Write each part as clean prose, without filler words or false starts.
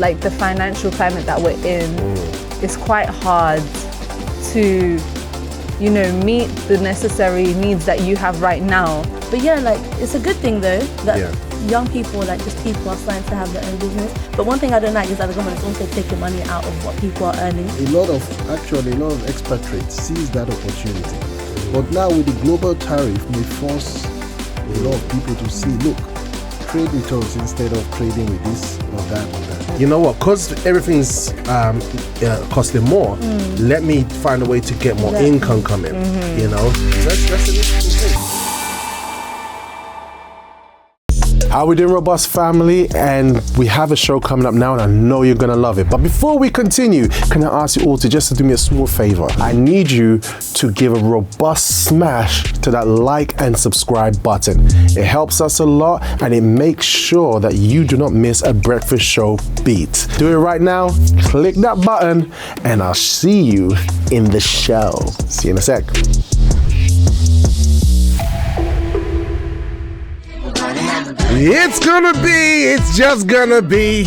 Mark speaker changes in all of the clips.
Speaker 1: like the financial climate that we're in, it's quite hard to, you know, meet the necessary needs that you have right now.
Speaker 2: But yeah, like, it's a good thing though that young people, like just people, are starting to have their own business. But one thing I don't like is that the government is also taking money out of what people are earning.
Speaker 3: A lot of expatriates seize that opportunity. But now with the global tariff may force a lot of people to see, look, trade with us instead of trading with this or that or that.
Speaker 4: You know what? Because everything's costing more, let me find a way to get more income coming. You know, that's an interesting thing. How we doing, Robust family? And we have a show coming up now, and I know you're gonna love it. But before we continue, can I ask you all to just do me a small favor? I need you to give a robust smash to that like and subscribe button. It helps us a lot, and it makes sure that you do not miss a breakfast show beat. Do it right now, click that button, and I'll see you in the show. See you in a sec. It's just gonna be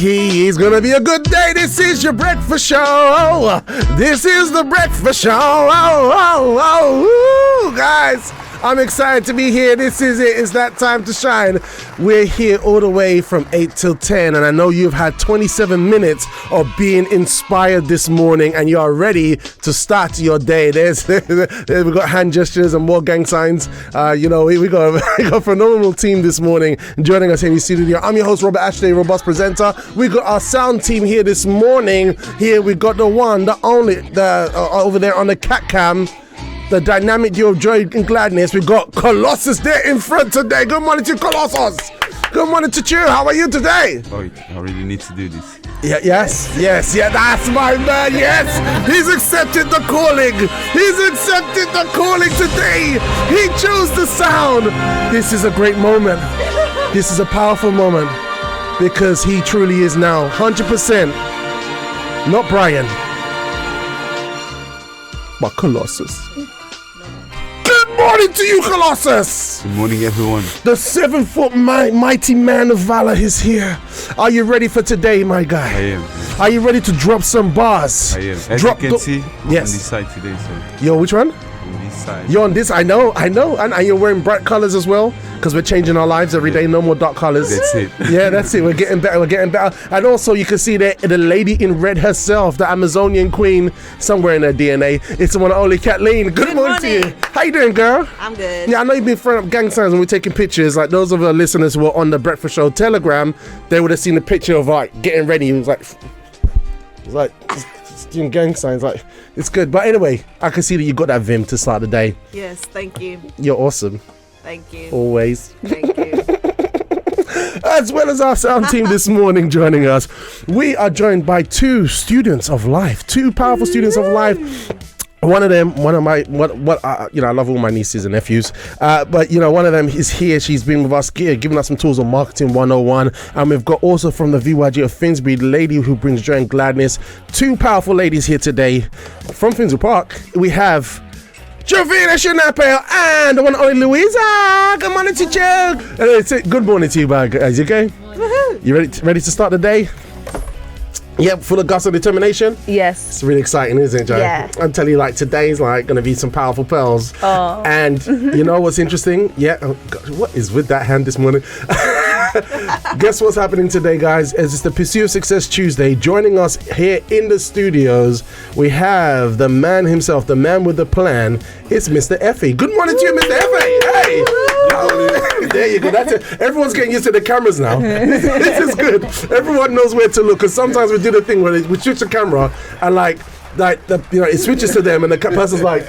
Speaker 4: a good day. This is your breakfast show. This is the breakfast show. Guys, I'm excited to be here. This is it. It's that time to shine. We're here all the way from 8 till 10, and I know you've had 27 minutes of being inspired this morning, and you are ready to start your day. We've got hand gestures and more gang signs. We got a phenomenal team this morning joining us here in the studio. I'm your host, Robert Ashitey, Robust presenter. We got our sound team here this morning. Here we got the one, the only, over there on the cat cam, the dynamic duo of joy and gladness. We got Colossus there in front today. Good morning to Colossus. Good morning to you. How are you today?
Speaker 5: Oh, I really need to do this.
Speaker 4: Yes, that's my man. Yes, he's accepted the calling. He's accepted the calling today. He chose the sound. This is a great moment. This is a powerful moment because he truly is now 100% not Brian, but Colossus. Good morning to you, Colossus.
Speaker 5: Good morning, everyone.
Speaker 4: The 7-foot mighty man of valor is here. Are you ready for today, my guy?
Speaker 5: I am.
Speaker 4: Are you ready to drop some bars?
Speaker 5: I am. As you can see, I'm on this side today, so.
Speaker 4: Yo, which one?
Speaker 5: On this side.
Speaker 4: You're on this, I know. And you're wearing bright colors as well, because we're changing our lives every day. No more dark colors.
Speaker 5: That's it.
Speaker 4: Yeah, that's it. We're getting better. And also, you can see there the lady in red herself, the Amazonian queen, somewhere in her DNA. It's the one and only Kathleen. Good morning to you. How you doing, girl?
Speaker 6: I'm good.
Speaker 4: Yeah, I know you've been throwing up gang signs when we're taking pictures. Like those of our listeners who were on the Breakfast Show Telegram, they would have seen the picture of like getting ready. It was like doing gang signs. Like it's good. But anyway, I can see that you got that vim to start the day.
Speaker 6: Yes, thank you.
Speaker 4: You're awesome.
Speaker 6: Thank you.
Speaker 4: Always.
Speaker 6: Thank you.
Speaker 4: As well as our sound team this morning joining us, we are joined by two students of life, two powerful students of life. One of them, I love all my nieces and nephews, but one of them is here. She's been with us, giving us some tools on Marketing 101, and we've got also from the VYG of Finsbury, the lady who brings joy and gladness. Two powerful ladies here today from Finsbury Park. We have Jovina and the one and only Luisa. Good morning to you. Good morning to you, guys. You okay?
Speaker 6: Woohoo.
Speaker 4: You ready to start the day? Yep, full of guts and determination.
Speaker 1: Yes.
Speaker 4: It's really exciting, isn't it, Joe?
Speaker 1: Yeah.
Speaker 4: I'm telling you, like, today's like going to be some powerful pearls.
Speaker 1: Oh.
Speaker 4: And you know what's interesting? Yeah. Oh God, what is with that hand this morning? Guess what's happening today, guys? It's the Pursue of Success Tuesday. Joining us here in the studios, we have the man himself, the man with the plan. It's Mr. Effie. Good morning to you, Mr. Effie. Hey. There you go. That's it. Everyone's getting used to the cameras now. This is good. Everyone knows where to look, because sometimes we do the thing where we switch the camera and it switches to them and the person's like.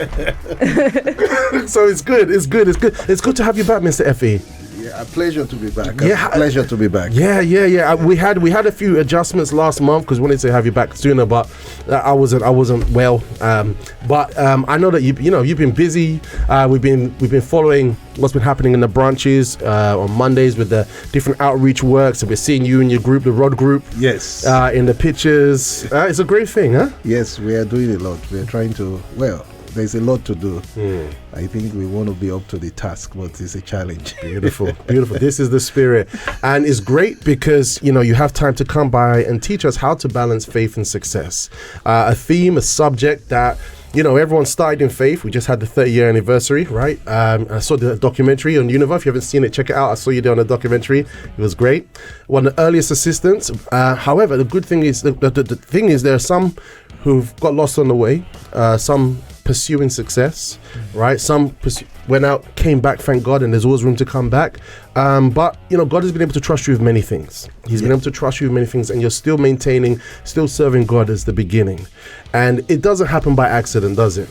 Speaker 4: So it's good. It's good. It's good to have you back, Mr. Effie.
Speaker 3: Yeah, a pleasure to be back.
Speaker 4: Yeah,
Speaker 3: pleasure to be back.
Speaker 4: Yeah. We had a few adjustments last month because we wanted to have you back sooner, but I wasn't well. But I know that you've been busy. We've been following what's been happening in the branches on Mondays with the different outreach work. So we're seeing you and your group, the Rod Group.
Speaker 3: Yes.
Speaker 4: In the pictures. It's a great thing, huh?
Speaker 3: Yes, we are doing a lot. We are trying to there's a lot to do. I think we want to be up to the task, but it's a challenge.
Speaker 4: Beautiful. This is the spirit. And it's great because, you have time to come by and teach us how to balance faith and success. A theme, a subject that, everyone started in faith. We just had the 30-year anniversary, right? I saw the documentary on Univa. If you haven't seen it, check it out. I saw you there on the documentary. It was great. One of the earliest assistants. However, the good thing is, the thing is, there are some who've got lost on the way. Some pursuing success, right? Some went out, came back, thank God, and there's always room to come back. But God has been able to trust you with many things. He's been able to trust you with many things, and you're still still serving God as the beginning. And it doesn't happen by accident, does it?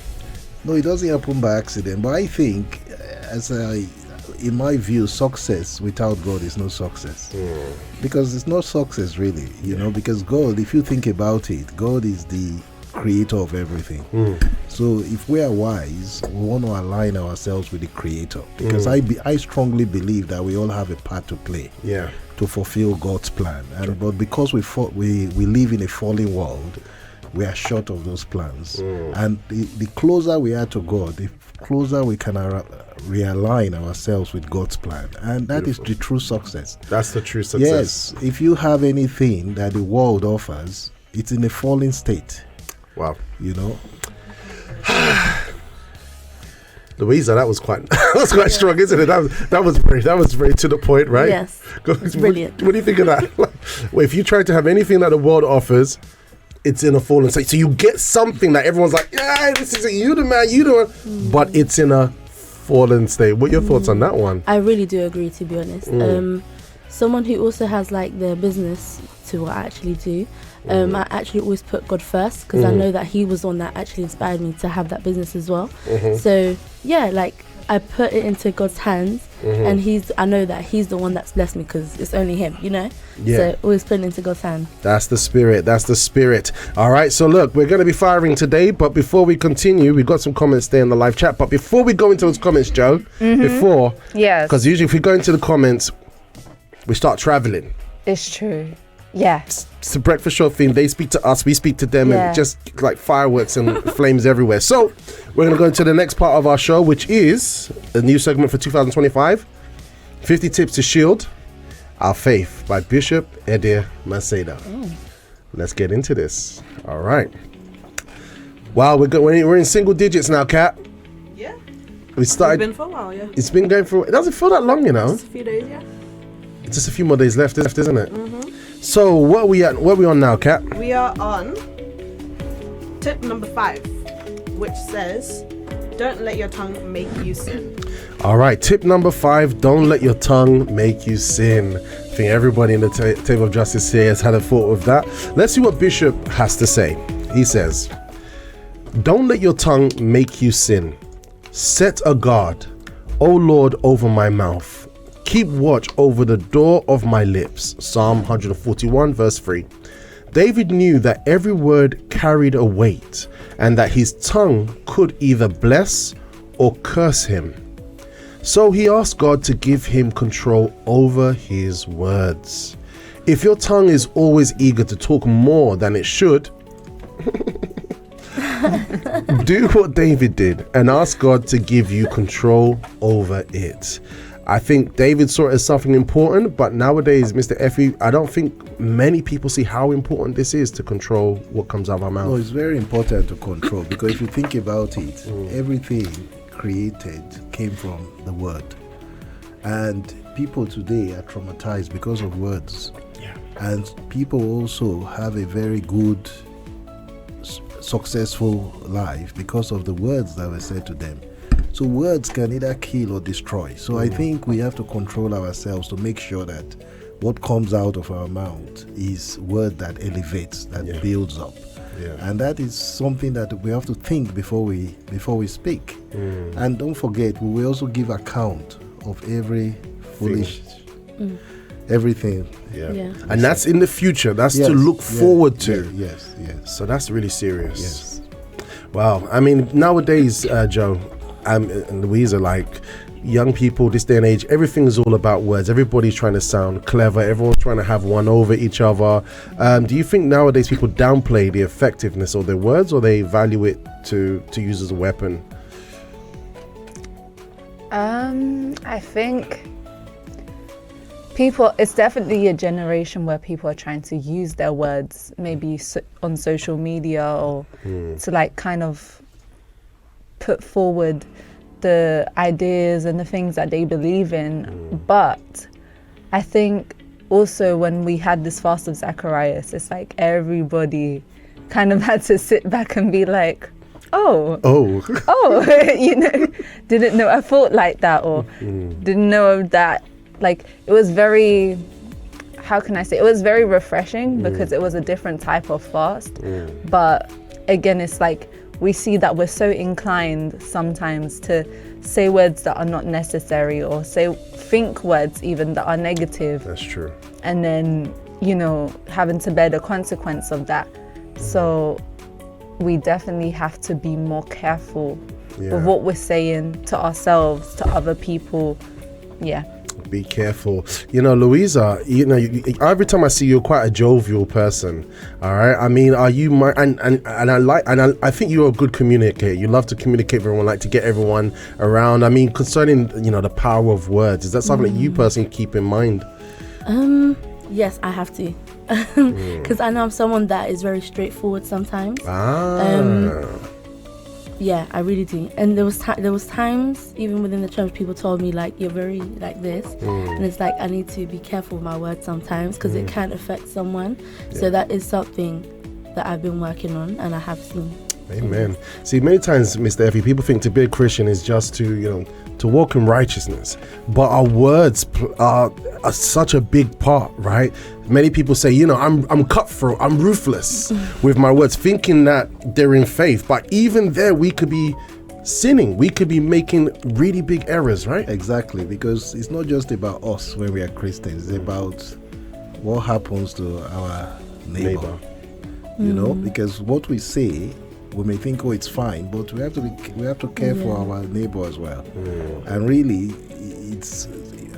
Speaker 3: No, it doesn't happen by accident. But I think, in my view, success without God is no success. Because it's not success, really, because God, if you think about it, God is the creator of everything. So if we are wise, we want to align ourselves with the creator, because I strongly believe that we all have a part to play to fulfill God's plan. But because we live in a fallen world, we are short of those plans. And the closer we are to God, the closer we can realign ourselves with God's plan. And that is the true success.
Speaker 4: That's the true success.
Speaker 3: Yes, if you have anything that the world offers, it's in a fallen state.
Speaker 4: Wow. Luisa, that was quite strong, isn't it? That was very to the point, right?
Speaker 2: Yes. It's brilliant.
Speaker 4: What do you think of that? Well, if you try to have anything that the world offers, it's in a fallen state. So you get something that everyone's like, yeah, this is you the man, you the one. But it's in a fallen state. What are your thoughts on that one?
Speaker 2: I really do agree, to be honest. Someone who also has their business to what I actually do. I actually always put God first, because I know that he was the one that actually inspired me to have that business as well. So I put it into God's hands, and I know that he's the one that's blessed me, because it's only him, So always put it into God's hand.
Speaker 4: That's the spirit. All right, so look, we're going to be firing today, but before we continue, we've got some comments there in the live chat. But before we go into those comments, Joe, because usually if we go into the comments, we start traveling.
Speaker 1: It's true. Yeah.
Speaker 4: It's a breakfast show thing. They speak to us, we speak to them, and just like fireworks and flames everywhere. So we're going to go into the next part of our show, which is a new segment for 2025, 50 Tips to Shield Our Faith by Bishop Edir Macedo. Let's get into this. All right. Wow, we're in single digits now, Kat.
Speaker 6: Yeah.
Speaker 4: We started.
Speaker 6: It's been for a while, yeah.
Speaker 4: It's been going for. It doesn't feel that long,
Speaker 6: Just a few days, yeah.
Speaker 4: It's just a few more days left, isn't it? So what are we at? Where are we on now, Kat?
Speaker 6: We are on tip number 5, which says, don't let your tongue make you sin.
Speaker 4: All right, tip number 5, don't let your tongue make you sin. I think everybody in the table of justice here has had a thought of that. Let's see what Bishop has to say. He says, don't let your tongue make you sin. Set a guard, O Lord, over my mouth. Keep watch over the door of my lips. Psalm 141 verse 3. David knew that every word carried a weight, and that his tongue could either bless or curse him. So he asked God to give him control over his words. If your tongue is always eager to talk more than it should, do what David did and ask God to give you control over it. I think David saw it as something important, but nowadays, Mr. Effie, I don't think many people see how important this is to control what comes out of our mouth.
Speaker 3: No, it's very important to control, because if you think about it, everything created came from the word. And people today are traumatized because of words.
Speaker 4: Yeah.
Speaker 3: And people also have a very good, successful life because of the words that were said to them. So words can either kill or destroy. So I think we have to control ourselves to make sure that what comes out of our mouth is word that elevates, that builds up.
Speaker 4: Yeah.
Speaker 3: And that is something that we have to think before we speak. And don't forget, we will also give account of every foolish everything.
Speaker 4: Yeah. And that's in the future. That's to look forward to.
Speaker 3: Yes.
Speaker 4: So that's really serious.
Speaker 3: Yes.
Speaker 4: Wow. I mean, nowadays, Joe, and Luisa, like, young people this day and age, everything is all about words. Everybody's trying to sound clever. Everyone's trying to have one over each other. Do you think nowadays people downplay the effectiveness of their words, or they value it to use as a weapon?
Speaker 1: I think it's definitely a generation where people are trying to use their words, maybe on social media, or to like kind of put forward the ideas and the things that they believe in. But I think also when we had this fast of Zacharias, it's like everybody kind of had to sit back and be like, oh, you know, didn't know I thought like that, or didn't know that. Like, it was very, how can I say, it was very refreshing because it was a different type of fast. But again, it's like we see that we're so inclined sometimes to say words that are not necessary, or think words even that are negative.
Speaker 4: That's true.
Speaker 1: And then, you know, having to bear the consequence of that. So we definitely have to be more careful with what we're saying to ourselves, to other people. Yeah.
Speaker 4: Be careful. You know, Luisa, you know, every time I see you, you're quite a jovial person. All right. I mean, are you I think you're a good communicator. You love to communicate with everyone, like to get everyone around. I mean, concerning, you know, the power of words, is that something that you personally keep in mind?
Speaker 2: Yes, I have to. Because I know I'm someone that is very straightforward sometimes. Yeah, I really do. And there was times, even within the church, people told me, like, you're very like this. And it's like, I need to be careful with my words sometimes because it can affect someone. So that is something that I've been working on, and I have seen.
Speaker 4: Amen. See, many times, Mr. Effie, people think to be a Christian is just to, you know, to walk in righteousness. But our words are such a big part, right? Many people say, you know, I'm cutthroat, I'm ruthless with my words, thinking that they're in faith. But even there, we could be sinning. We could be making really big errors, right?
Speaker 3: Exactly, because it's not just about us when we are Christians. It's about what happens to our neighbor. You know, because what we say, we may think, oh, it's fine, but we have to care for our neighbor as well. And really, it's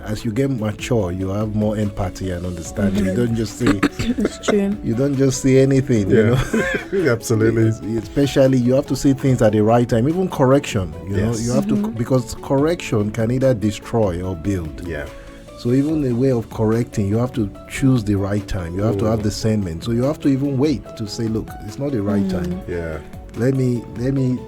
Speaker 3: as you get mature, you have more empathy and understanding. You don't just say.
Speaker 2: It's true.
Speaker 3: You don't just say anything. You know.
Speaker 4: Absolutely.
Speaker 3: Especially, you have to say things at the right time. Even correction. You know, you have to, because correction can either destroy or build.
Speaker 4: Yeah.
Speaker 3: So even the way of correcting, you have to choose the right time. You have to have discernment. So you have to even wait to say, look, it's not the right time.
Speaker 4: Yeah.
Speaker 3: Let me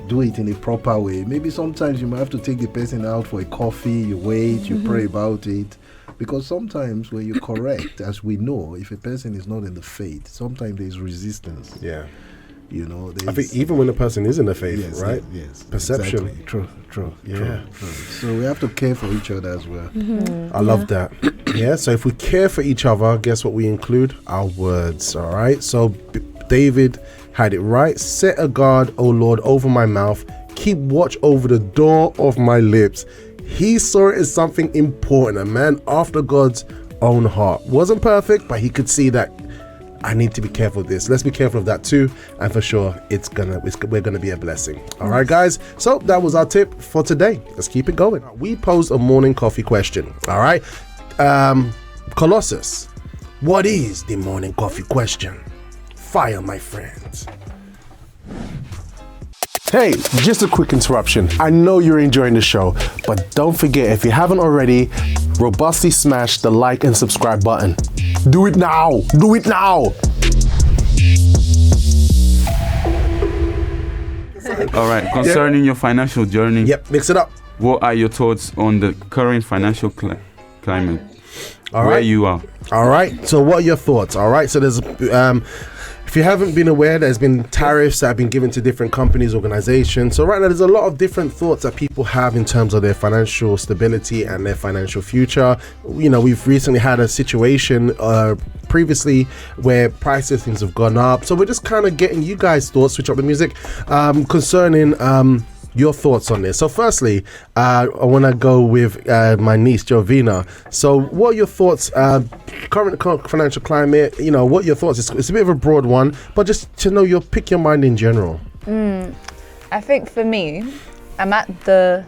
Speaker 3: do it in a proper way. Maybe sometimes you might have to take the person out for a coffee, you wait, you pray about it. Because sometimes when you correct, as we know, if a person is not in the faith, sometimes there's resistance.
Speaker 4: Yeah.
Speaker 3: You know,
Speaker 4: I think even when the person is in the faith,
Speaker 3: yes,
Speaker 4: right?
Speaker 3: Yes.
Speaker 4: Perception.
Speaker 3: Exactly. True.
Speaker 4: Yeah.
Speaker 3: True. So we have to care for each other as well.
Speaker 4: I love that. Yeah. So if we care for each other, guess what we include? Our words. All right. So David had it right. Set a guard, O Lord, over my mouth. Keep watch over the door of my lips. He saw it as something important. A man after God's own heart. Wasn't perfect, but he could see that I need to be careful of this. Let's be careful of that too. And for sure, we're gonna be a blessing. All right, guys. So that was our tip for today. Let's keep it going. We posed a morning coffee question. All right. Colossus, what is the morning coffee question? Fire, my friends. Hey, just a quick interruption. I know you're enjoying the show, but don't forget, if you haven't already, robustly smash the like and subscribe button. Do it now. Do it now.
Speaker 5: All right, concerning your financial journey.
Speaker 4: Yep, mix it up.
Speaker 5: What are your thoughts on the current financial climate?
Speaker 4: All
Speaker 5: where
Speaker 4: right.
Speaker 5: you are.
Speaker 4: All right. So what are your thoughts? All right. So there's, if you haven't been aware, there's been tariffs that have been given to different companies, organizations. So right now there's a lot of different thoughts that people have in terms of their financial stability and their financial future. You know, we've recently had a situation previously where prices, things have gone up. So we're just kind of getting you guys' thoughts, switch up the music, concerning your thoughts on this. So firstly, I want to go with my niece Jovina. So what are your thoughts, current financial climate, you know, what are your thoughts? It's a bit of a broad one, but just to know pick your mind in general.
Speaker 1: I think for me, I'm at the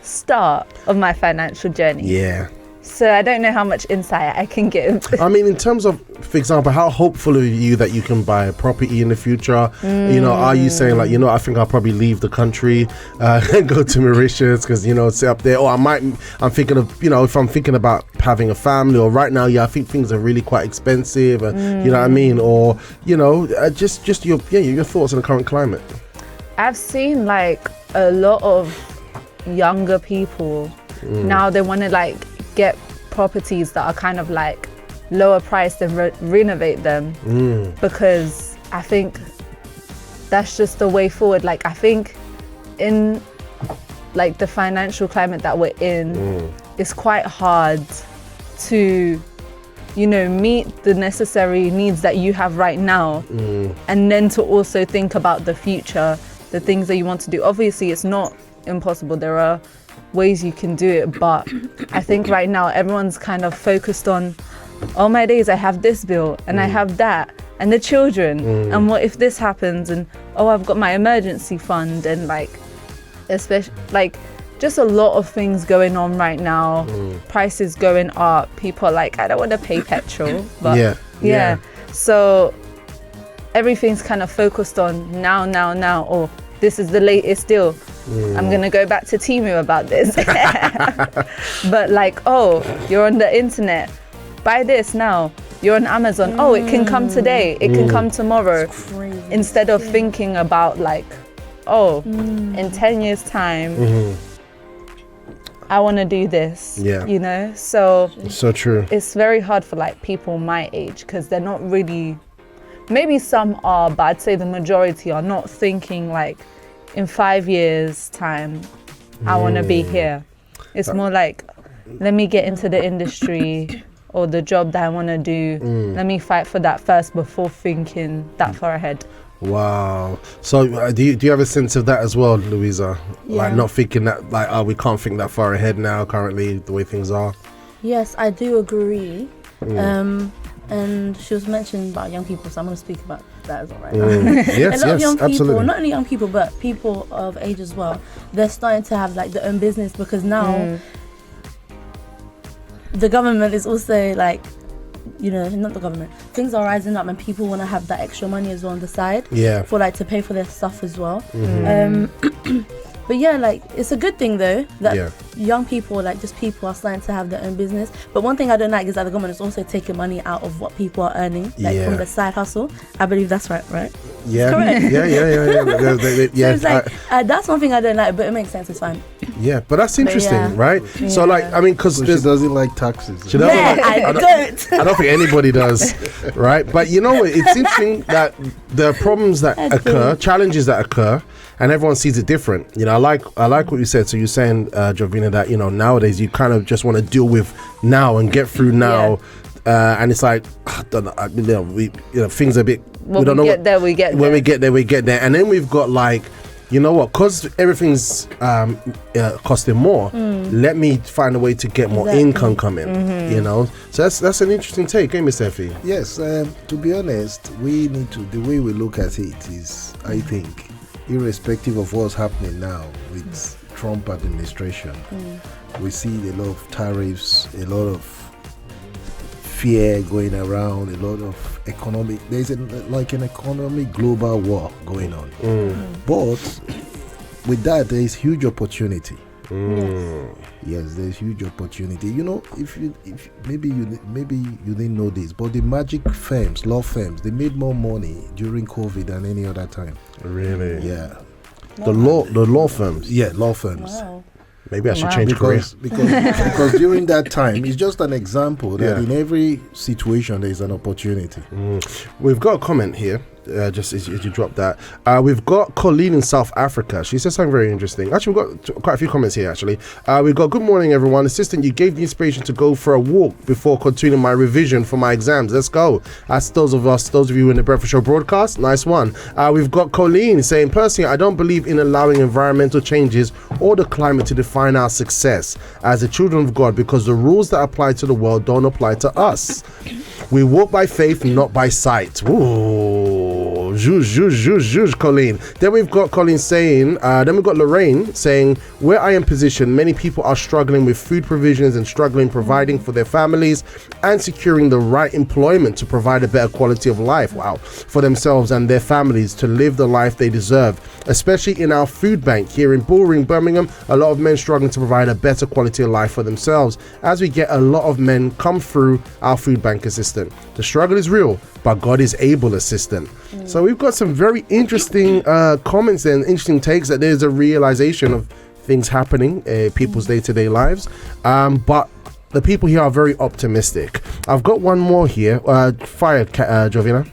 Speaker 1: start of my financial journey.
Speaker 4: Yeah.
Speaker 1: So I don't know how much insight I can give.
Speaker 4: I mean, in terms of, for example, how hopeful are you that you can buy a property in the future? You know, are you saying like, you know, I think I'll probably leave the country, go to Mauritius because, you know, stay up there. Or I'm thinking of, you know, if I'm thinking about having a family, or right now, I think things are really quite expensive. You know what I mean? Or, you know, just your thoughts on the current climate.
Speaker 1: I've seen like a lot of younger people now, they want to like get properties that are kind of like lower priced and renovate them because I think that's just the way forward. Like I think in like the financial climate that we're in, it's quite hard to, you know, meet the necessary needs that you have right now and then to also think about the future, the things that you want to do. Obviously it's not impossible, there are ways you can do it, but I think right now everyone's kind of focused on, oh my days, I have this bill and I have that and the children and what if this happens, and oh, I've got my emergency fund, and like especially like just a lot of things going on right now. Prices going up, people are like, I don't want to pay petrol, but yeah. So everything's kind of focused on now, or this is the latest deal. I'm gonna go back to Temu about this. But like, oh, you're on the internet, buy this now. You're on Amazon, oh, it can come today, it can come tomorrow. Instead of thinking about like, oh, in 10 years time, I want to do this, you know? So
Speaker 4: true.
Speaker 1: It's very hard for like people my age because they're not really, maybe some are, but I'd say the majority are not thinking like, in 5 years time, I want to be here. It's more like, let me get into the industry or the job that I want to do. Let me fight for that first before thinking that far ahead.
Speaker 4: Wow. So do you have a sense of that as well, Luisa?
Speaker 2: Yeah.
Speaker 4: Like not thinking that, like, oh, we can't think that far ahead now, currently, the way things are?
Speaker 2: Yes, I do agree. And she was mentioning about young people, so I'm going to speak about that as well right now.
Speaker 4: Yes,
Speaker 2: a lot of young people,
Speaker 4: absolutely.
Speaker 2: not only young people, but people of age as well, they're starting to have like their own business because now the government is also like, you know, not the government, things are rising up and people want to have that extra money as well on the side for like to pay for their stuff as well. But yeah, like it's a good thing though that young people, like just people, are starting to have their own business. But one thing I don't like is that the government is also taking money out of what people are earning, like from the side hustle. I believe that's right?
Speaker 4: Yeah.
Speaker 2: Correct.
Speaker 4: Yeah.
Speaker 2: So it's like that's one thing I don't like, but it makes sense. It's fine.
Speaker 4: Yeah, but that's interesting, right? So like, I mean, because
Speaker 3: she doesn't like taxes.
Speaker 4: She doesn't
Speaker 2: I don't.
Speaker 4: I don't think anybody does, right? But you know what? It's interesting that the problems that occur, challenges that occur, and everyone sees it different. You know, I like what you said. So you're saying, Jovina, that, you know, nowadays you kind of just want to deal with now and get through now. And it's like, I don't know, things are a bit,
Speaker 1: when we don't know. When we get there.
Speaker 4: And then we've got like, you know what, because everything's costing more, let me find a way to get more income coming, you know. So that's an interesting take, eh, Mr. Effie?
Speaker 3: Yes, to be honest, we need to, the way we look at it is, I think, irrespective of what's happening now with Trump administration, we see a lot of tariffs, a lot of fear going around, a lot of economic, there's an economic global war going on. But with that, there is huge opportunity. Yes, there's huge opportunity. You know, if maybe you didn't know this, but the magic firms, law firms, they made more money during COVID than any other time.
Speaker 4: Really?
Speaker 3: Yeah.
Speaker 4: The law firms.
Speaker 3: Yeah, law firms.
Speaker 2: Wow.
Speaker 4: Maybe I should change careers.
Speaker 3: Because during that time, it's just an example that in every situation there is an opportunity.
Speaker 4: We've got a comment here. Just as you drop that, we've got Colleen in South Africa. She says something very interesting. Actually, we've got quite a few comments here. Actually, we've got, good morning everyone. Assistant, you gave the inspiration to go for a walk before continuing my revision for my exams. Let's go. That's those of you in the Breakfast Show broadcast. Nice one. We've got Colleen saying, personally, I don't believe in allowing environmental changes or the climate to define our success as the children of God, because the rules that apply to the world don't apply to us. We walk by faith, not by sight. Ooh. Zhuge, Colleen. Then we've got Colleen saying, then we've got Lorraine saying, where I am positioned, many people are struggling with food provisions and struggling providing for their families and securing the right employment to provide a better quality of life, for themselves and their families to live the life they deserve. Especially in our food bank here in Bullring, Birmingham, a lot of men struggling to provide a better quality of life for themselves as we get a lot of men come through our food bank assistant. The struggle is real, but God is able assistant. So we've got some very interesting comments and interesting takes that there's a realization of things happening in people's day-to-day lives. But the people here are very optimistic. I've got one more here. Fire, Jovina.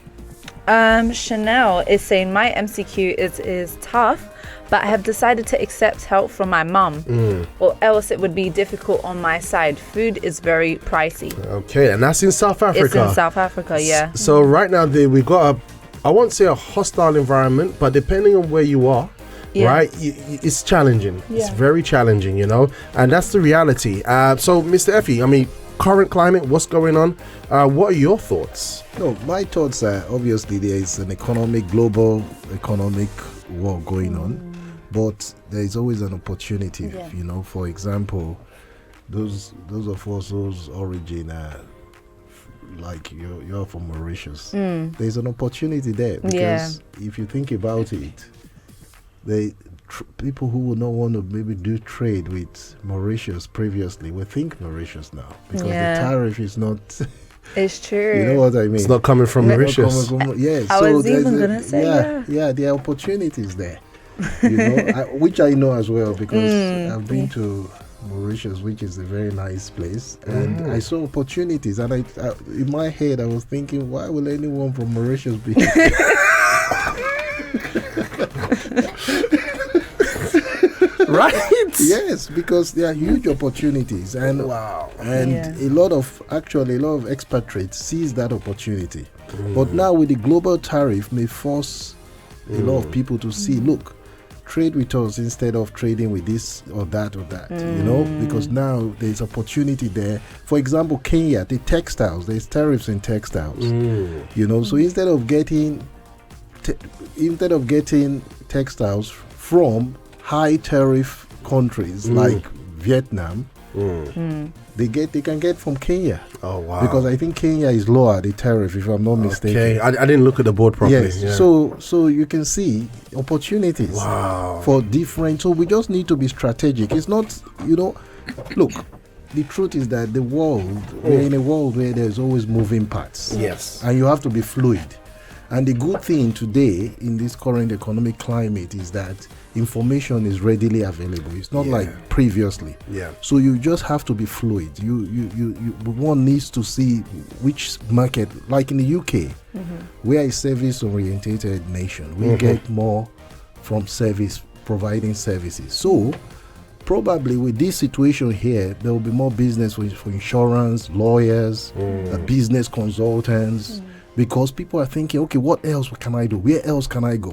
Speaker 1: Chanel is saying my MCQ is tough, but I have decided to accept help from my mum, or else it would be difficult on my side. Food is very pricey.
Speaker 4: Okay, and that's in South Africa.
Speaker 1: It's in South Africa, yeah.
Speaker 4: So right now we've got I won't say a hostile environment, but depending on where you are, right, it's challenging. It's very challenging, and that's the reality. So Mr. Effie, I mean, current climate, what's going on? What are your thoughts?
Speaker 3: No, my thoughts are obviously there is an global economic war going on, but there is always an opportunity. For example, those of us whose origin are like you're from Mauritius. There's an opportunity there because if you think about it, people who would not want to maybe do trade with Mauritius previously will think Mauritius now because the tariff is not.
Speaker 1: It's true.
Speaker 3: You know what I mean?
Speaker 4: It's not coming from Mauritius.
Speaker 3: Yeah,
Speaker 1: I was even gonna say
Speaker 3: there are opportunities there. Which I know as well because I've been to Mauritius, which is a very nice place, and I saw opportunities, and I in my head I was thinking, why will anyone from Mauritius be
Speaker 4: right?
Speaker 3: Yes, because there are huge opportunities, and a lot of expatriates seize that opportunity. But now with the global tariff may force a lot of people to see, look, trade with us instead of trading with this or that, because now there's opportunity there. For example, Kenya, the textiles, there's tariffs in textiles, so instead of getting textiles from high tariff countries like Vietnam, they can get from Kenya.
Speaker 4: Oh wow!
Speaker 3: Because I think Kenya is lower the tariff, if I'm not mistaken.
Speaker 4: Okay, I didn't look at the board properly.
Speaker 3: Yes, so you can see opportunities for different. So we just need to be strategic. It's not, look. The truth is that we're in a world where there's always moving parts.
Speaker 4: Yes,
Speaker 3: and you have to be fluid. And the good thing today in this current economic climate is that information is readily available. It's not like previously.
Speaker 4: Yeah.
Speaker 3: So you just have to be fluid. One needs to see which market, like in the UK, we are a service-oriented nation. We get more from providing services. So probably with this situation here, there will be more business for insurance, lawyers, business consultants. Because people are thinking, okay, what else can I do? Where else can I go?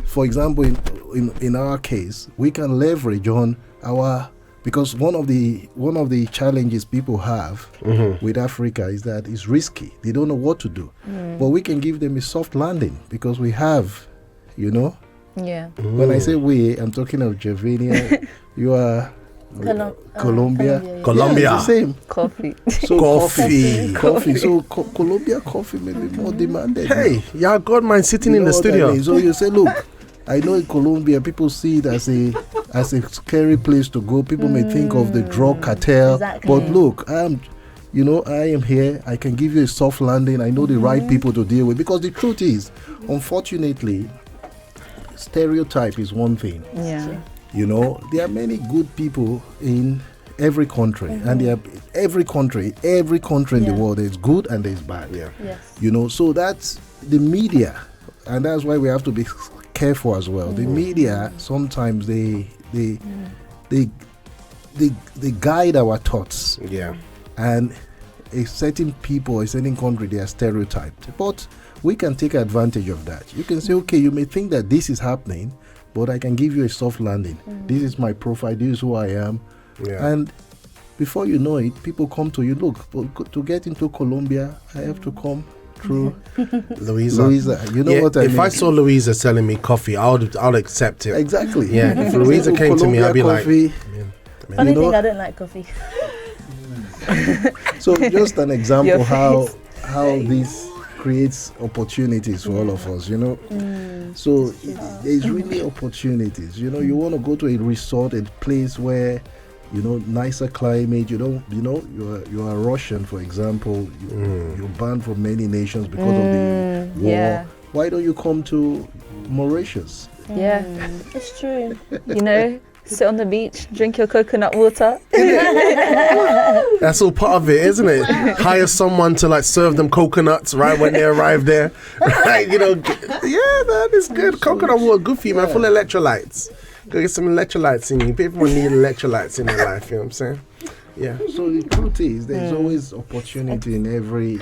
Speaker 3: For example, in our case, we can leverage on because one of the challenges people have with Africa is that it's risky. They don't know what to do. But we can give them a soft landing because we have,
Speaker 1: Yeah.
Speaker 3: When I say we, I'm talking of Jovina. You are Colombia.
Speaker 4: Colombia.
Speaker 3: Yeah, it's the same.
Speaker 1: Coffee.
Speaker 3: So
Speaker 4: Coffee.
Speaker 3: So Colombia coffee may be more demanded.
Speaker 4: Hey, y'all got mine sitting in the studio.
Speaker 3: I mean? So you say, look, I know in Colombia people see it as a scary place to go. People may think of the drug cartel, but look, I am here. I can give you a soft landing. I know the right people to deal with, because the truth is, unfortunately, stereotype is one thing.
Speaker 1: Yeah.
Speaker 3: There are many good people in every country, and there are every country in the world. There's good and there's bad.
Speaker 4: Yeah.
Speaker 1: Yes.
Speaker 3: So that's the media, and that's why we have to be careful as well. The media sometimes they guide our thoughts.
Speaker 4: Yeah.
Speaker 3: And a certain people, a certain country, they are stereotyped. But we can take advantage of that. You can say, okay, you may think that this is happening, but I can give you a soft landing. This is my profile. This is who I am.
Speaker 4: Yeah.
Speaker 3: And before you know it, people come to you. Look, to get into Colombia, I have to come through
Speaker 4: Louisa.
Speaker 3: You know what I mean?
Speaker 4: If I saw Louisa selling me coffee, I'll accept it.
Speaker 3: Exactly.
Speaker 4: Yeah. If Louisa came to me, I'd be
Speaker 3: coffee,
Speaker 4: like,
Speaker 2: Funny
Speaker 3: you know-
Speaker 2: thing, I don't like coffee.
Speaker 3: So just an example
Speaker 1: Your
Speaker 3: how
Speaker 1: face.
Speaker 3: this creates opportunities for all of us, you know. So there's really opportunities. You know, you want to go to a resort, a place where, you know, nicer climate. You don't, you know, you are Russian, for example. You're banned from many nations because of the war.
Speaker 1: yeah.
Speaker 3: Why don't you come to Mauritius?
Speaker 1: Yeah.
Speaker 2: It's true.
Speaker 1: You know, sit on the beach, drink your coconut water.
Speaker 4: that's all part of it, isn't it? Hire someone to like serve them coconuts right when they arrive there, right? You know, yeah, man, it's good. Coconut water, good for you, man. Full of electrolytes. Go get some electrolytes in you. People need electrolytes in their life. You know what I'm saying? Yeah.
Speaker 3: So the truth is, there's always opportunity in every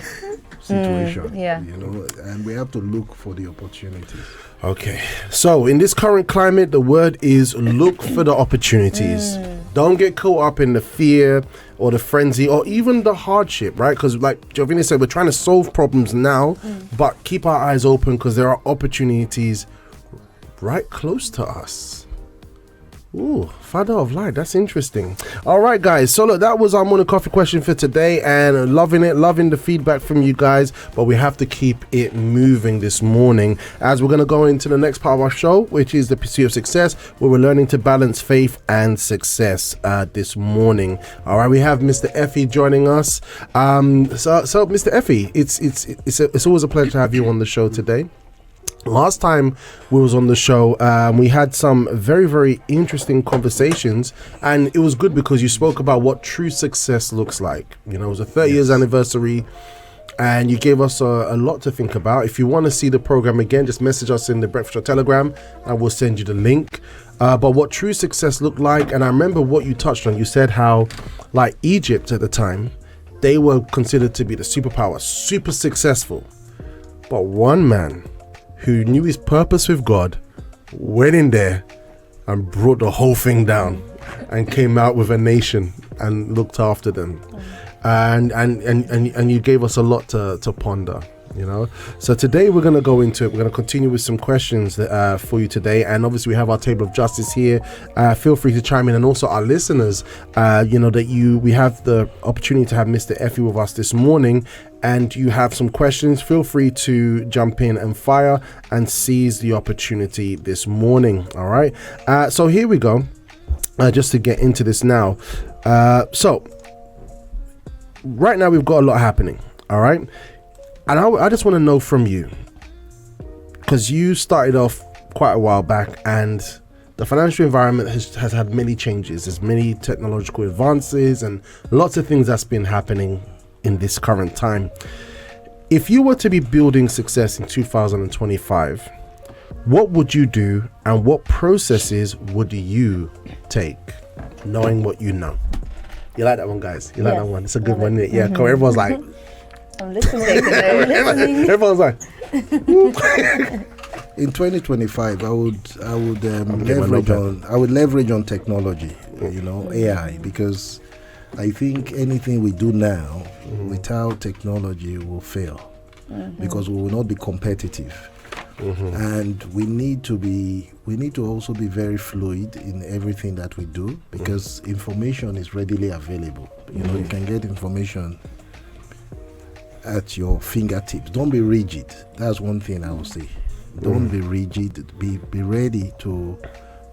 Speaker 3: situation.
Speaker 1: yeah.
Speaker 3: You know, and we have to look for the opportunities.
Speaker 4: Okay, so in this current climate, the word is look for the opportunities. Don't get caught up in the fear or the frenzy or even the hardship, right? Because like Jovina said, we're trying to solve problems now, but keep our eyes open because there are opportunities right close to us. Ooh, Father of Light, that's interesting. All right, guys, so look, that was our morning coffee question for today, and loving the feedback from you guys, but we have to keep it moving this morning as we're going to go into the next part of our show, which is the pursuit of success, where we're learning to balance faith and success this morning. All right, we have Mr. Effie joining us. So Mr. Effie, it's always a pleasure to have you on the show today. Last time we was on the show, we had some very, very interesting conversations, and it was good because you spoke about what true success looks like. You know, it was a 30 years anniversary, and you gave us a lot to think about. If you want to see the program again, just message us in the Breakfast Show Telegram, and we'll send you the link. But what true success looked like, and I remember what you touched on. You said how, like Egypt at the time, they were considered to be the superpower, super successful. But one man who knew his purpose with God went in there and brought the whole thing down and came out with a nation and looked after them. And you gave us a lot to ponder, you know. So today we're going to go into it. We're going to continue with some questions that, for you today, and obviously we have our table of justice here. Feel free to chime in, and also our listeners, you know, that we have the opportunity to have Mr. Effie with us this morning, and you have some questions. Feel free to jump in and fire and seize the opportunity this morning. All right, so here we go. Just to get into this now, so right now we've got a lot happening. All right. And I just want to know from you, because you started off quite a while back, and the financial environment has had many changes. There's many technological advances and lots of things that's been happening in this current time. If you were to be building success in 2025, what would you do, and what processes would you take, knowing what you know? You like that one, guys? You like that one? It's a good one, isn't it? Yeah, cool. Everyone's like...
Speaker 2: I'm listening.
Speaker 4: Everyone's like...
Speaker 3: In 2025, I would leverage on technology, you know, AI, because I think anything we do now without technology will fail, because we will not be competitive. And we need to also be very fluid in everything that we do, because information is readily available. You know, you can get information at your fingertips. Don't be rigid. That's one thing I will say. Don't be rigid. Be ready to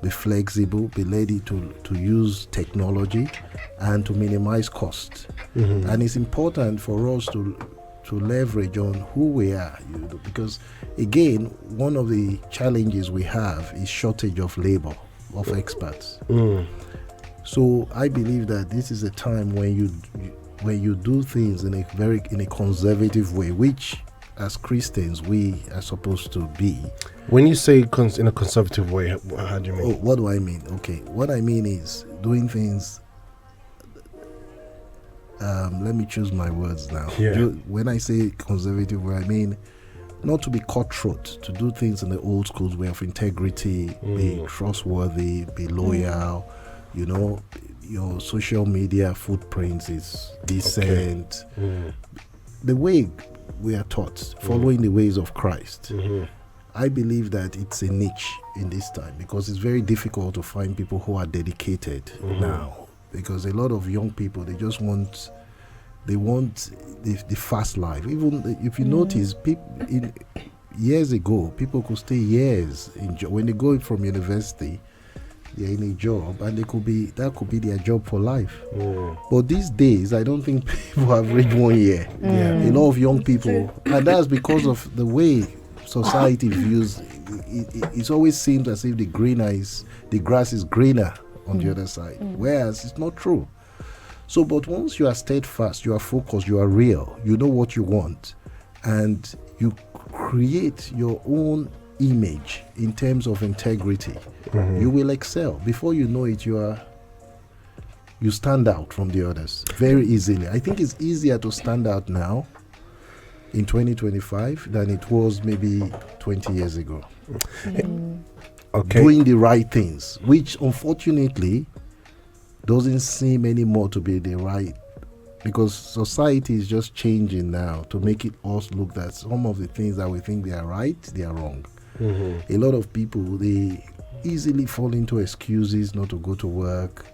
Speaker 3: be flexible. Be ready to use technology and to minimize cost. And it's important for us to leverage on who we are, you know, because again, one of the challenges we have is shortage of labor, of experts. So I believe that this is a time when you do things in a conservative way, which as Christians we are supposed to be.
Speaker 4: When you say in a conservative way, how do you mean?
Speaker 3: What do I mean? Okay, what I mean is doing things. Let me choose my words now. When I say conservative way, I mean not to be cutthroat, to do things in the old school's way of integrity, be trustworthy, be loyal. You know, your social media footprint is decent. The way we are taught, following the ways of Christ. I believe that it's a niche in this time because it's very difficult to find people who are dedicated now. Because a lot of young people, they want the fast life. Even if you notice, years ago, people could stay years when they go from university. They're in a job, and that could be their job for life. But these days, I don't think people have reached 1 year. A lot of young people, and that's because of the way society views. It always seems as if the grass is greener on the other side, whereas it's not true. So, but once you are steadfast, you are focused, you are real, you know what you want, and you create your own image in terms of integrity, you will excel. Before you know it, you stand out from the others very easily. I think it's easier to stand out now in 2025 than it was maybe 20 years ago. Doing the right things, which unfortunately doesn't seem anymore to be the right, because society is just changing now to make it us look that some of the things that we think they are right, they are wrong. A lot of people, they easily fall into excuses not to go to work,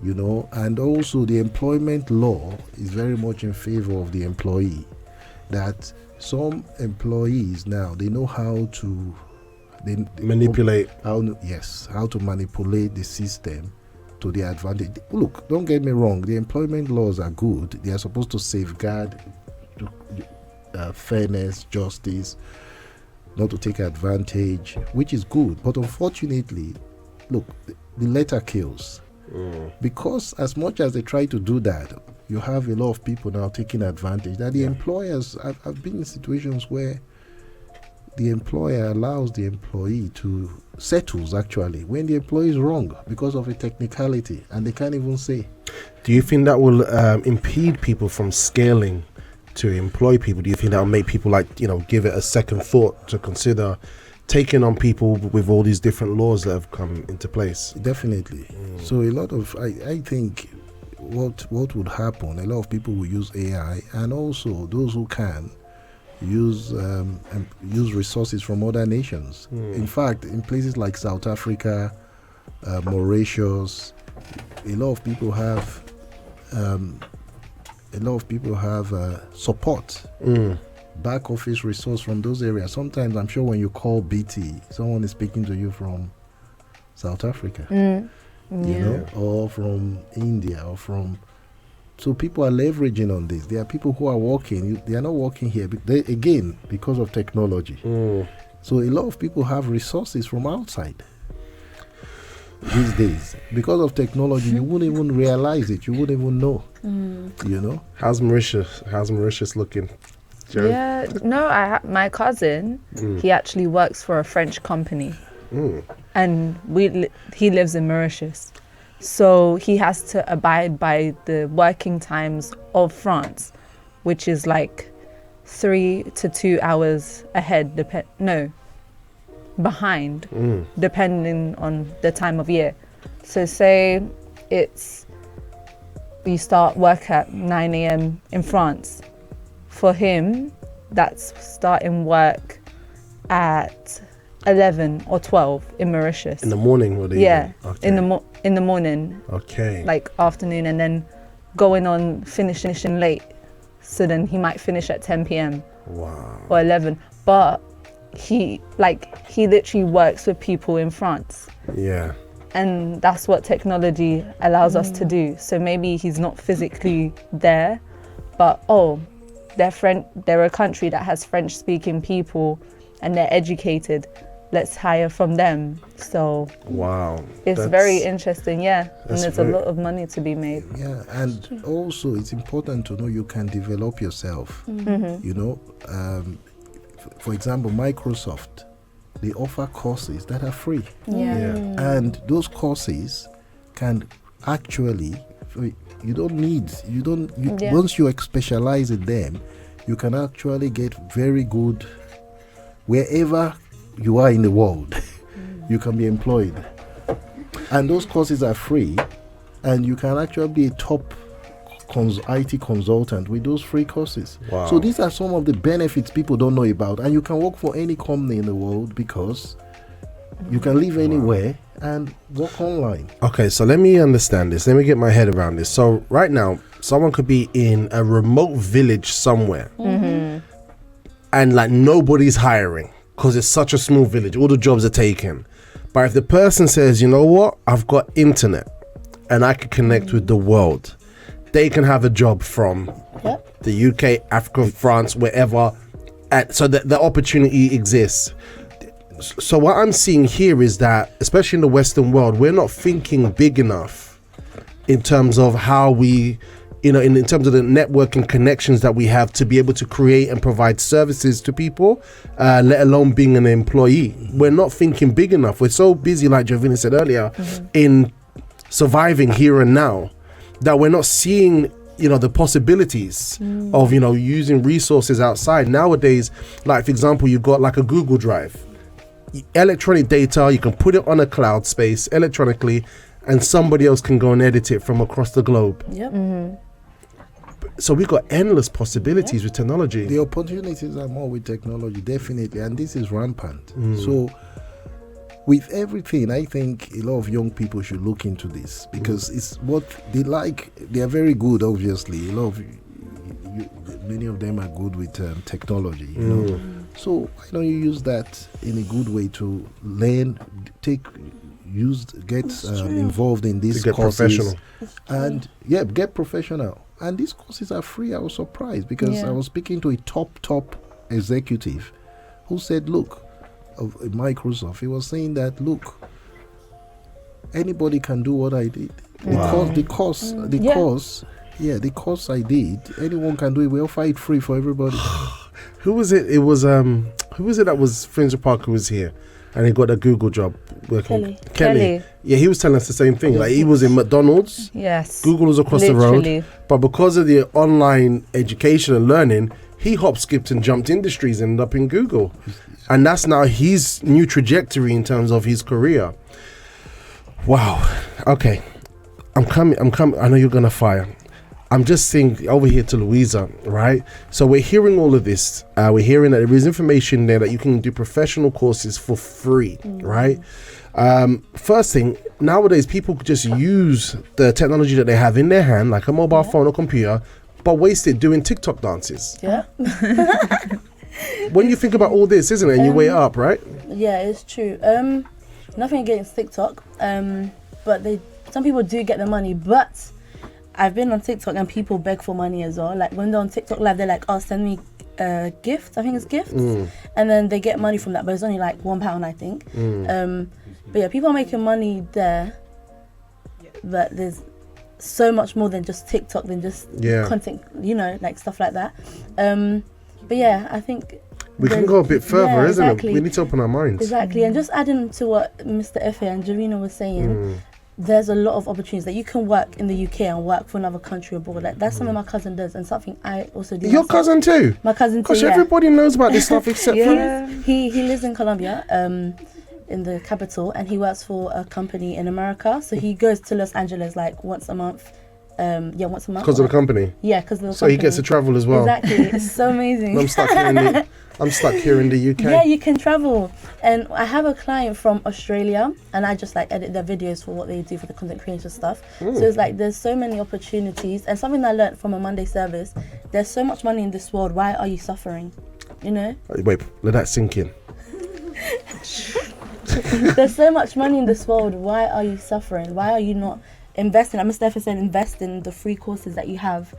Speaker 3: and also the employment law is very much in favor of the employee. That some employees now, they know how to
Speaker 4: manipulate.
Speaker 3: How to manipulate the system to their advantage. Look, don't get me wrong, the employment laws are good. They are supposed to safeguard fairness, justice, not to take advantage, which is good. But unfortunately, look, the letter kills. Because as much as they try to do that, you have a lot of people now taking advantage. That the employers, I've been in situations where the employer allows the employee to settles actually when the employee is wrong because of a technicality, and they can't even say.
Speaker 4: Do you think that will impede people from scaling to employ people? Do you think that will make people give it a second thought to consider taking on people with all these different laws that have come into place?
Speaker 3: Definitely. So a lot of, I think what would happen, a lot of people will use AI, and also those who can use resources from other nations. In fact, in places like South Africa, Mauritius, a lot of people have support, back office resource from those areas. Sometimes I'm sure when you call BT, someone is speaking to you from South Africa, or from India, or from. So people are leveraging on this. There are people who are working. They are not working here, but again, because of technology. So a lot of people have resources from outside these days. Because of technology, you wouldn't even realize it. You wouldn't even know.
Speaker 4: How's Mauritius looking, Joe?
Speaker 1: Yeah, no, my cousin, he actually works for a French company. And he lives in Mauritius. So he has to abide by the working times of France, which is like 3 to 2 hours ahead, behind, depending on the time of year. So say you start work at 9 a.m. in France. For him, that's starting work at 11 or 12 in Mauritius.
Speaker 4: In the morning or the evening? Okay.
Speaker 1: In the morning.
Speaker 4: Okay.
Speaker 1: Like afternoon, and then finishing late. So then he might finish at 10 p.m.
Speaker 4: Wow.
Speaker 1: Or 11. But he literally works with people in France. Yeah. And that's what technology allows us to do. So maybe he's not physically there, but they're a country that has French-speaking people and they're educated. Let's hire from them. So
Speaker 4: wow,
Speaker 1: it's very interesting, and there's a lot of money to be made.
Speaker 3: Yeah, and also it's important to know you can develop yourself. For example, Microsoft, they offer courses that are free. And those courses can actually, once you specialize in them, you can actually get very good wherever you are in the world. You can be employed, and those courses are free, and you can actually be a top IT consultant with those free courses.
Speaker 4: Wow.
Speaker 3: So these are some of the benefits people don't know about, and you can work for any company in the world because you can live anywhere and work online.
Speaker 4: Okay, so let me understand this. Let me get my head around this. So right now, someone could be in a remote village somewhere, and like nobody's hiring because it's such a small village. All the jobs are taken. But if the person says, you know what, I've got internet and I can connect with the world, they can have a job from the UK, Africa, France, wherever. And so the opportunity exists. So what I'm seeing here is that, especially in the Western world, we're not thinking big enough in terms of how we, in terms of the networking connections that we have to be able to create and provide services to people, let alone being an employee. We're not thinking big enough. We're so busy, like Jovina said earlier, in surviving here and now, that we're not seeing the possibilities of using resources outside. Nowadays, like for example, you've got like a Google Drive, electronic data, you can put it on a cloud space electronically, and somebody else can go and edit it from across the globe. So we've got endless possibilities with technology.
Speaker 3: The opportunities are more with technology, definitely, and this is rampant. So with everything, I think a lot of young people should look into this because it's what they like. They are very good, obviously. A lot of many of them are good with technology. So why don't you use that in a good way to learn, get involved in these courses,
Speaker 4: professional.
Speaker 3: And get professional. And these courses are free. I was surprised because I was speaking to a top executive who said, look, of Microsoft, he was saying that, look, anybody can do what I did. The course I did, anyone can do it. We offer it free for everybody.
Speaker 4: Who was it? It was who was it that was Fraser Parker was here and he got a Google job working? Kelly. Yeah, he was telling us the same thing. Like he was in McDonald's.
Speaker 1: Yes.
Speaker 4: Google was across the road. But because of the online education and learning, he hop, skipped and jumped industries and ended up in Google. And that's now his new trajectory in terms of his career. Wow. Okay. I'm coming. I know you're going to fire. I'm just saying over here to Luisa, right? So we're hearing all of this. We're hearing that there is information there that you can do professional courses for free, right? First thing, nowadays people just use the technology that they have in their hand, like a mobile phone or computer, but waste it doing TikTok dances.
Speaker 2: Yeah.
Speaker 4: When you think about all this, isn't it? And you weigh it up, right?
Speaker 2: Yeah, it's true. Nothing against TikTok, but some people do get the money, but I've been on TikTok and people beg for money as well. Like when they're on TikTok live, they're like, "Oh, send me gifts." I think it's gifts, and then they get money from that, but it's only like £1, I think. But yeah, people are making money there, but there's so much more than just TikTok, than just content, like stuff like that. But yeah, I think
Speaker 4: we can go a bit further, isn't
Speaker 2: exactly.
Speaker 4: it? We need to open our minds.
Speaker 2: Exactly, and just adding to what Mr. Efe and Jovina was saying. There's a lot of opportunities that you can work in the UK and work for another country abroad. Like that's something my cousin does and something I also do.
Speaker 4: Your cousin too?
Speaker 2: My cousin too.
Speaker 4: Gosh, everybody knows about this stuff except for
Speaker 2: he lives in Colombia, in the capital, and he works for a company in America. So he goes to Los Angeles like once a month. Once a month.
Speaker 4: Because of the company?
Speaker 2: Yeah, because of the
Speaker 4: So
Speaker 2: company.
Speaker 4: he gets to travel as well.
Speaker 2: Exactly. It's so amazing.
Speaker 4: I'm stuck here in the UK.
Speaker 2: Yeah, you can travel. And I have a client from Australia, and I just like edit their videos for what they do for the content creation stuff. So it's like there's so many opportunities. And something I learned from a Monday service, there's so much money in this world. Why are you suffering?
Speaker 4: Wait, let that sink in.
Speaker 2: There's so much money in this world. Why are you suffering? Why are you not investing? I'm Mr. Efe saying invest in the free courses that you have.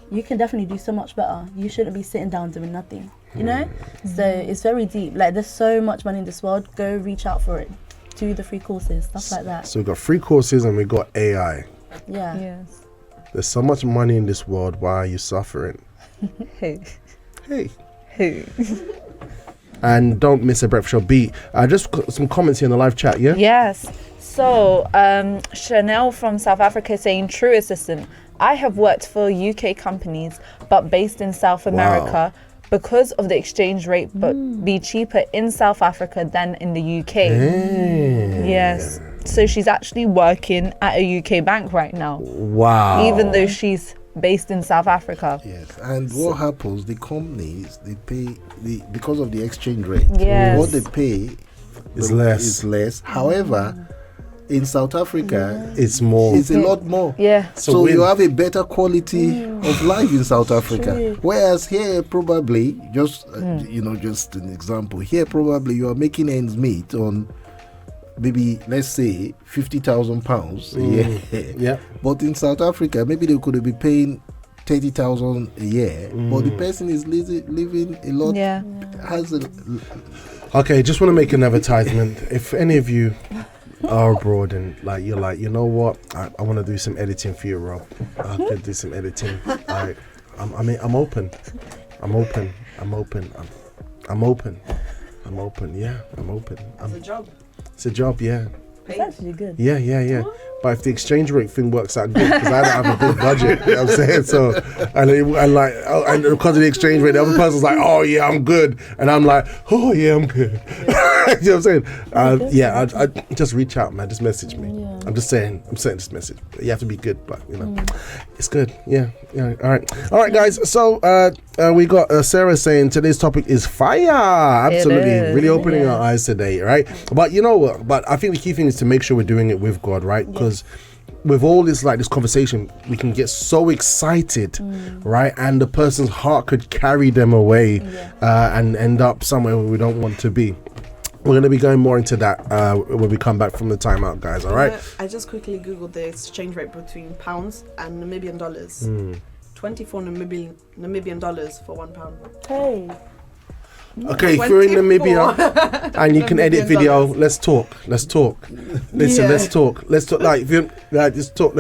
Speaker 2: You can definitely do so much better. You shouldn't be sitting down doing nothing, So it's very deep. Like there's so much money in this world. Go reach out for it. Do the free courses, stuff like that.
Speaker 4: So we've got free courses and we've got AI.
Speaker 2: Yeah.
Speaker 1: Yes.
Speaker 4: There's so much money in this world. Why are you suffering?
Speaker 1: Hey.
Speaker 4: And don't miss a breakfast show beat. Just got some comments here in the live chat, yeah?
Speaker 1: Yes. So Chanel from South Africa saying, true assistant. I have worked for UK companies, but based in South America because of the exchange rate, but be cheaper in South Africa than in the UK. Yes. So she's actually working at a UK bank right now.
Speaker 4: Wow.
Speaker 1: Even though she's based in South Africa.
Speaker 3: Yes, and what happens? The companies they pay because of the exchange rate.
Speaker 1: Yes.
Speaker 3: What they pay
Speaker 4: Is less.
Speaker 3: Is less. However, in South Africa,
Speaker 4: It's more.
Speaker 3: it's a lot more.
Speaker 1: Yeah.
Speaker 3: So
Speaker 4: win.
Speaker 3: you have a better quality of life in South Africa. Whereas here, probably, just just an example. Here, probably you are making ends meet on maybe, let's say, £50,000 a year.
Speaker 4: Yeah.
Speaker 3: But in South Africa, maybe they could be paying 30,000 a year. But the person is living a lot.
Speaker 1: Yeah.
Speaker 3: Has a
Speaker 4: Okay, just want to make an advertisement. If any of you are abroad and you're like, you know what, I want to do some editing for you, Rob. I could do some editing. I'm open. I'm open. I'm open. I'm open. I'm open. Yeah, I'm open.
Speaker 6: It's a job.
Speaker 4: It's a job. Yeah.
Speaker 1: It's actually good.
Speaker 4: Yeah. But if the exchange rate thing works out good, because I don't have a big budget, you know what I'm saying? So, and because of the exchange rate, the other person's like, oh yeah, I'm good. And I'm like, oh yeah, I'm good. You know what I'm saying? I just reach out, man. Just message me.
Speaker 2: Yeah.
Speaker 4: I'm saying this message. You have to be good, but it's good. Yeah. All right, guys. So we got Sarah saying today's topic is fire. Absolutely,
Speaker 1: is,
Speaker 4: really opening our eyes today, right? But you know what? But I think the key thing is to make sure we're doing it with God, right? Because with all this this conversation, we can get so excited, right? And the person's heart could carry them away and end up somewhere where we don't want to be. We're going to be going more into that when we come back from the timeout, guys. All right.
Speaker 6: I just quickly googled the exchange rate between pounds and Namibian dollars. 24 Namibian dollars for £1.
Speaker 2: Hey.
Speaker 4: Okay, if you're in Namibia and you can edit video, let's talk. Listen, let's talk. Like, if you let's talk.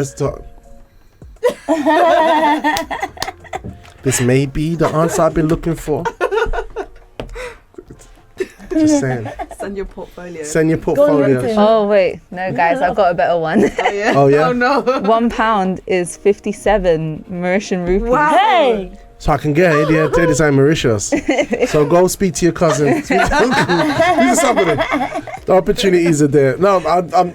Speaker 4: This may be the answer I've been looking for. Just saying.
Speaker 6: Send your portfolio.
Speaker 1: Oh wait, no guys, I've got a better one.
Speaker 6: Oh yeah.
Speaker 4: Oh yeah.
Speaker 6: Oh no.
Speaker 1: £1 is 57 Mauritian rupees.
Speaker 6: Wow.
Speaker 2: Hey.
Speaker 4: So I can get it. Yeah, take this time, Mauritius. So go speak to your cousin. Speak to somebody. The opportunities are there. No, I'm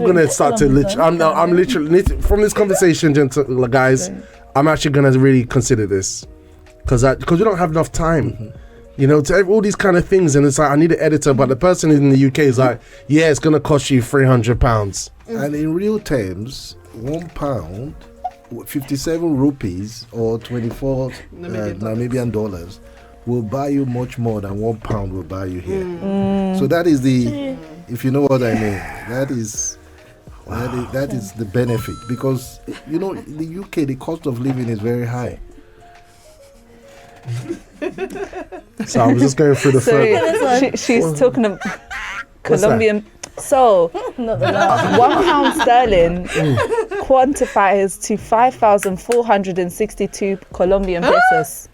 Speaker 4: gonna start to I'm literally from this conversation, guys. I'm actually gonna really consider this because we don't have enough time. You know, to all these kind of things, and it's like I need an editor, but the person in the UK is like, yeah, it's gonna cost you £300.
Speaker 3: and in real terms, £1, 57 rupees or 24 Namibian dollars will buy you much more than £1 will buy you here. So that is if you know what I mean, that is the benefit, because you know in the UK the cost of living is very high.
Speaker 4: So I was just going through the
Speaker 1: So she's talking about Colombian. So £1 sterling quantifies to 5,462 Colombian pesos.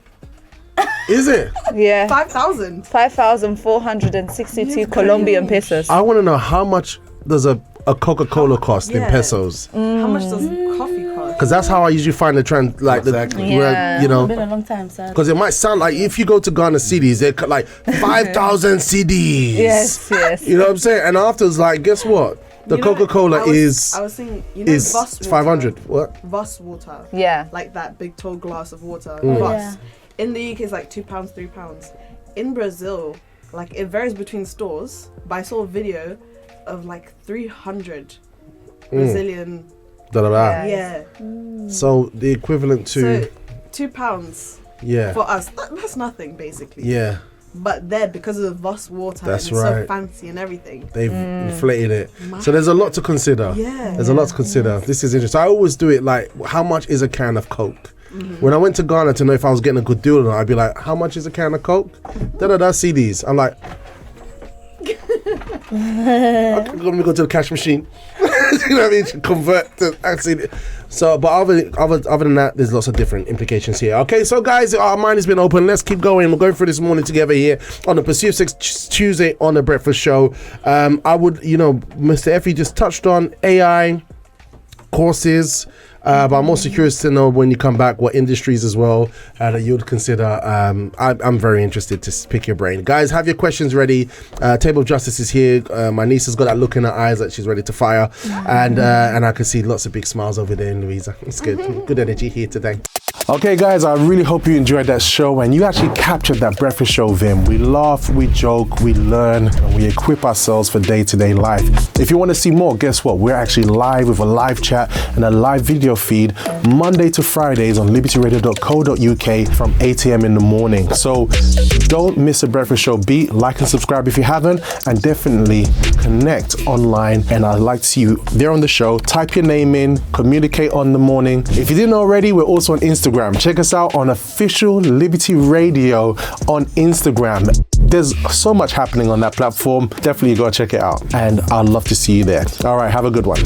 Speaker 4: Is it?
Speaker 1: Yeah.
Speaker 6: 5,000.
Speaker 1: 5,462 Colombian pesos.
Speaker 4: I want to know how much does a Coca-Cola cost in pesos?
Speaker 6: How much does coffee cost?
Speaker 4: Because that's how I usually find the trend, like
Speaker 3: Exactly.
Speaker 4: where, you know,
Speaker 2: It's been a long time, so.
Speaker 4: because it might sound like if you go to Ghana CDs, they're like 5,000 CDs.
Speaker 1: Yes.
Speaker 4: You know what I'm saying? And afterwards, like, guess what? The Coca-Cola
Speaker 6: I was thinking,
Speaker 4: is
Speaker 6: Voss water.
Speaker 4: 500. What?
Speaker 6: Voss water.
Speaker 1: Yeah.
Speaker 6: Like that big tall glass of water. Voss. In the UK, it's like £2, £3. In Brazil, like it varies between stores, but I saw a video of like 300 Brazilian. Yeah.
Speaker 4: So the equivalent to
Speaker 6: £2
Speaker 4: yeah
Speaker 6: for us. That's nothing basically.
Speaker 4: yeah.
Speaker 6: But there, because of the Voss water,
Speaker 4: That's
Speaker 6: and it's
Speaker 4: right.
Speaker 6: so fancy and everything.
Speaker 4: They've inflated it. So there's a lot to consider.
Speaker 6: Yeah.
Speaker 4: There's a lot to consider. This is interesting. I always do it like, how much is a can of Coke? When I went to Ghana to know if I was getting a good deal or not, I'd be like, how much is a can of Coke? CDs. I'm like, I'm gonna go to the cash machine. You know what I mean? Convert to actually. So, but other than that, there's lots of different implications here. Okay, so guys, our mind has been open. Let's keep going. We're going through this morning together here on the Pursuit of Sex Tuesday on the Breakfast Show. I would, Mr. Effie just touched on AI courses, But I'm also curious to know when you come back what industries as well that you'd consider. I'm very interested to pick your brain. Guys, have your questions ready. Table of Justice is here. My niece has got that look in her eyes that she's ready to fire. And I can see lots of big smiles over there in Luisa. It's good. Good energy here today. Okay, guys, I really hope you enjoyed that show and you actually captured that breakfast show, Vim. We laugh, we joke, we learn, and we equip ourselves for day-to-day life. If you want to see more, guess what? We're actually live with a live chat and a live video feed Monday to Fridays on libertyradio.co.uk from 8 a.m. in the morning. So don't miss a breakfast show beat. Like and subscribe if you haven't, and definitely connect online. And I'd like to see you there on the show. Type your name in, communicate on the morning. If you didn't already, we're also on Instagram. Check us out on Official Liberty Radio on Instagram. There's so much happening on that platform. Definitely go check it out. And I'd love to see you there. All right, have a good one.